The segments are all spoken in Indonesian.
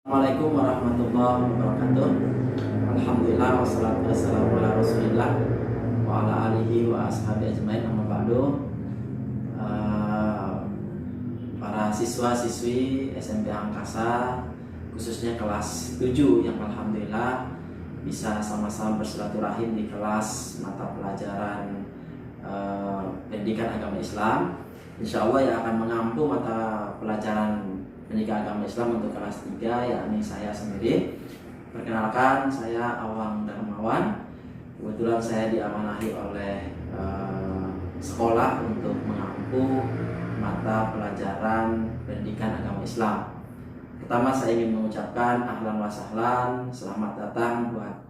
Assalamualaikum warahmatullahi wabarakatuh. Alhamdulillah wassalatu wassalamu ala Rasulillah wa ala alihi wa ashabi ajmain, amma ba'du. Para siswa-siswi SMP Angkasa khususnya kelas 7 yang alhamdulillah bisa sama-sama bersilaturahim di kelas mata pelajaran pendidikan agama Islam. Insya Allah yang akan mengampu mata pelajaran pendidikan agama Islam untuk kelas 3, yakni saya sendiri. Perkenalkan, saya Awang Darmawan. Kebetulan saya diamanahi oleh sekolah untuk mengampu mata pelajaran pendidikan agama Islam. Pertama saya ingin mengucapkan ahlan wa sahlan, selamat datang buat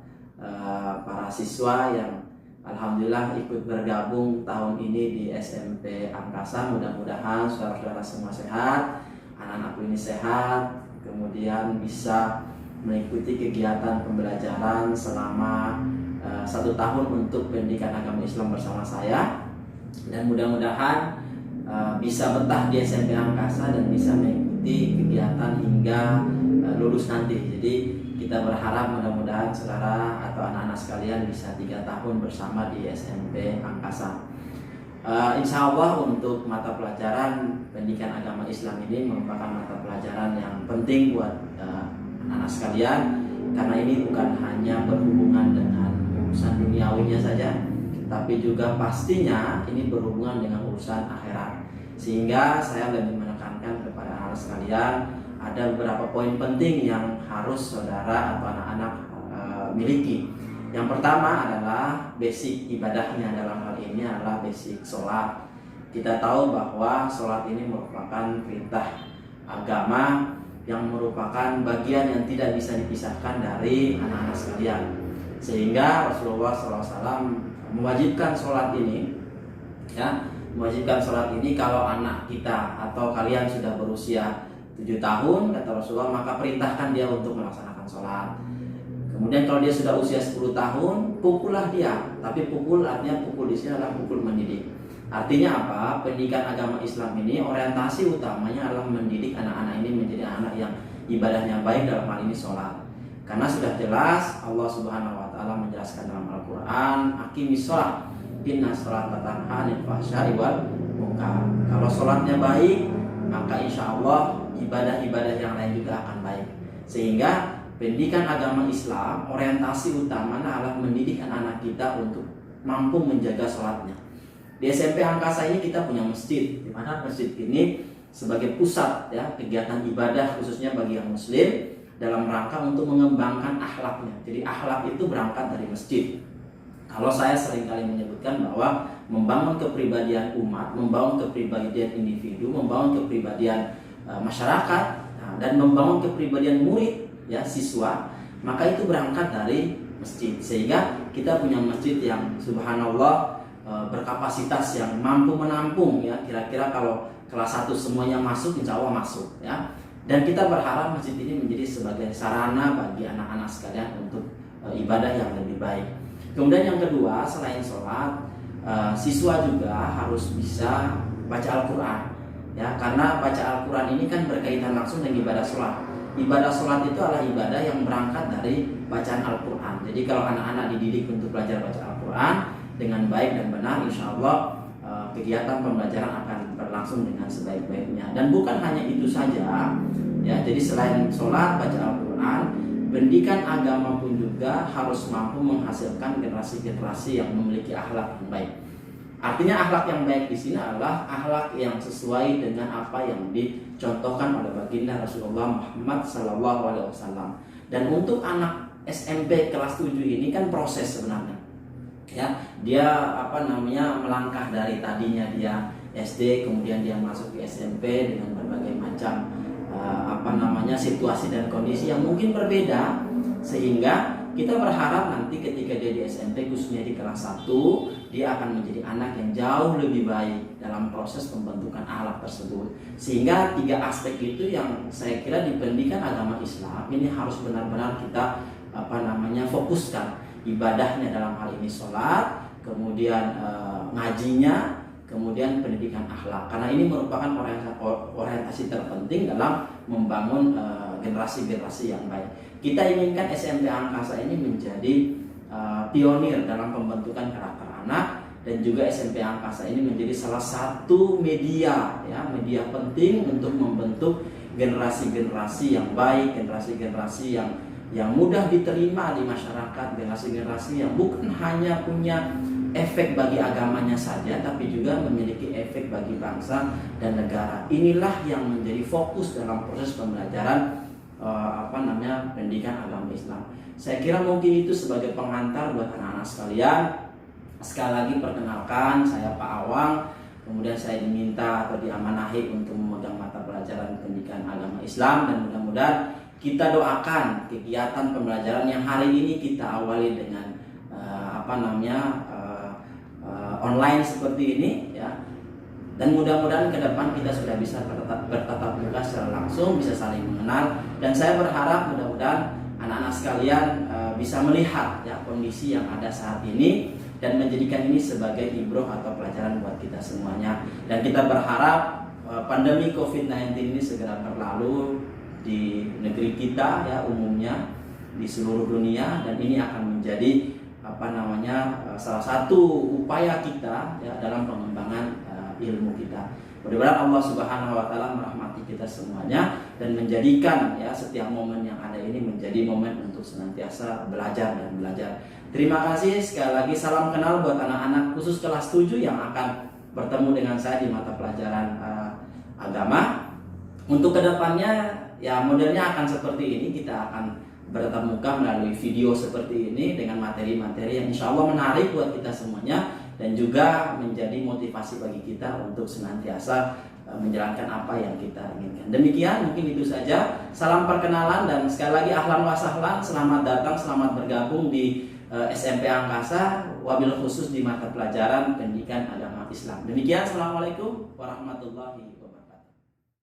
para siswa yang alhamdulillah ikut bergabung tahun ini di SMP Angkasa. Mudah-mudahan saudara-saudara semua sehat, anak-anakku ini sehat, kemudian bisa mengikuti kegiatan pembelajaran selama 1 tahun untuk pendidikan agama Islam bersama saya, dan mudah-mudahan bisa betah di SMP Angkasa dan bisa mengikuti kegiatan hingga lulus nanti. Jadi kita berharap mudah-mudahan saudara atau anak-anak sekalian bisa 3 tahun bersama di SMP Angkasa. Insya Allah untuk mata pelajaran pendidikan agama Islam ini merupakan mata pelajaran yang penting buat anak-anak sekalian, karena ini bukan hanya berhubungan dengan urusan duniawinya saja, tapi juga pastinya ini berhubungan dengan urusan akhirat. Sehingga saya lebih menekankan kepada anak-anak sekalian, ada beberapa poin penting yang harus saudara atau anak-anak miliki. Yang pertama adalah basic ibadahnya, dalam hal ini adalah basic sholat. Kita tahu bahwa sholat ini merupakan perintah agama yang merupakan bagian yang tidak bisa dipisahkan dari anak-anak sekalian. Sehingga Rasulullah SAW mewajibkan sholat ini, mewajibkan sholat ini kalau anak kita atau kalian sudah berusia 7 tahun, kata Rasulullah, maka perintahkan dia untuk melaksanakan sholat. Kemudian kalau dia sudah usia 10 tahun, pukullah dia. Tapi pukul artinya pukul di sini adalah pukul mendidik. Artinya apa? Pendidikan agama Islam ini orientasi utamanya adalah mendidik anak-anak ini menjadi anak yang ibadahnya baik, dalam hal ini sholat. Karena sudah jelas Allah Subhanahu wa taala menjelaskan dalam Al-Qur'an, aqimis sholat, inna sholata tanha 'anil fahsya'i wal munkar. Kalau sholatnya baik, maka insya Allah ibadah-ibadah yang lain juga akan baik. Sehingga pendidikan agama Islam orientasi utamanya adalah mendidik anak-anak kita untuk mampu menjaga sholatnya. Di SMP Angkasa ini kita punya masjid, di mana masjid ini sebagai pusat kegiatan ibadah khususnya bagi yang muslim, dalam rangka untuk mengembangkan akhlaknya. Jadi akhlak itu berangkat dari masjid. Kalau saya seringkali menyebutkan bahwa membangun kepribadian umat, membangun kepribadian individu, membangun kepribadian masyarakat, dan membangun kepribadian murid, siswa, maka itu berangkat dari masjid. Sehingga kita punya masjid yang subhanallah berkapasitas yang mampu menampung, kira-kira kalau kelas 1 semuanya masuk, insya Allah masuk, dan kita berharap masjid ini menjadi sebagai sarana bagi anak-anak sekalian untuk ibadah yang lebih baik. Kemudian yang kedua, selain sholat, siswa juga harus bisa baca Al-Quran, karena baca Al-Quran ini kan berkaitan langsung dengan ibadah sholat. Ibadah sholat itu adalah ibadah yang berangkat dari bacaan Al-Quran. Jadi kalau anak-anak dididik untuk belajar baca Al-Quran dengan baik dan benar, insya Allah kegiatan pembelajaran akan berlangsung dengan sebaik-baiknya. Dan bukan hanya itu saja, jadi selain sholat, baca Al-Quran, pendidikan agama pun juga harus mampu menghasilkan generasi-generasi yang memiliki akhlak yang baik. Artinya akhlak yang baik di sini adalah akhlak yang sesuai dengan apa yang dicontohkan oleh baginda Rasulullah Muhammad SAW. Dan untuk anak SMP kelas 7 ini kan proses sebenarnya. Dia melangkah dari tadinya dia SD, kemudian dia masuk ke SMP dengan berbagai macam situasi dan kondisi yang mungkin berbeda, sehingga kita berharap nanti ketika dia di SMP, khususnya di kelas 1, dia akan menjadi anak yang jauh lebih baik dalam proses pembentukan akhlak tersebut. Sehingga 3 aspek itu yang saya kira di pendidikan agama Islam ini harus benar-benar kita fokuskan. Ibadahnya dalam hal ini sholat, kemudian ngajinya, kemudian pendidikan akhlak, karena ini merupakan orientasi terpenting dalam membangun generasi-generasi yang baik. Kita inginkan SMP Angkasa ini menjadi pionir dalam pembentukan karakter anak, dan juga SMP Angkasa ini menjadi salah satu media penting untuk membentuk generasi-generasi yang baik, generasi-generasi yang mudah diterima di masyarakat, generasi-generasi yang bukan hanya punya efek bagi agamanya saja, tapi juga memiliki efek bagi bangsa dan negara. Inilah yang menjadi fokus dalam proses pembelajaran pendidikan agama Islam. Saya kira mungkin itu sebagai pengantar buat anak-anak sekalian. Sekali lagi perkenalkan, saya Pak Awang. Kemudian saya diminta atau diamanahi untuk memegang mata pelajaran pendidikan agama Islam, dan mudah-mudahan kita doakan kegiatan pembelajaran yang hari ini kita awali dengan online seperti ini ya. Dan mudah-mudahan ke depan kita sudah bisa bertatap muka secara langsung, bisa saling mengenal, dan saya berharap mudah-mudahan anak-anak sekalian bisa melihat ya kondisi yang ada saat ini dan menjadikan ini sebagai ibroh atau pelajaran buat kita semuanya. Dan kita berharap pandemi COVID-19 ini segera berlalu di negeri kita ya umumnya, di seluruh dunia, dan ini akan menjadi salah satu upaya kita ya dalam pengembangan ilmu kita. Mudah-mudahan Allah Subhanahu wa taala merahmati kita semuanya dan menjadikan ya setiap momen yang ada ini menjadi momen untuk senantiasa belajar dan belajar. Terima kasih sekali lagi, salam kenal buat anak-anak khusus kelas 7 yang akan bertemu dengan saya di mata pelajaran agama. Untuk kedepannya ya modelnya akan seperti ini, kita akan bertatap muka melalui video seperti ini dengan materi-materi yang insya Allah menarik buat kita semuanya dan juga menjadi motivasi bagi kita untuk senantiasa menjalankan apa yang kita inginkan. Demikian, mungkin itu saja. Salam perkenalan dan sekali lagi ahlan wa sahlan, selamat datang, selamat bergabung di SMP Angkasa, wabil khusus di mata pelajaran pendidikan agama Islam. Demikian, assalamualaikum warahmatullahi wabarakatuh.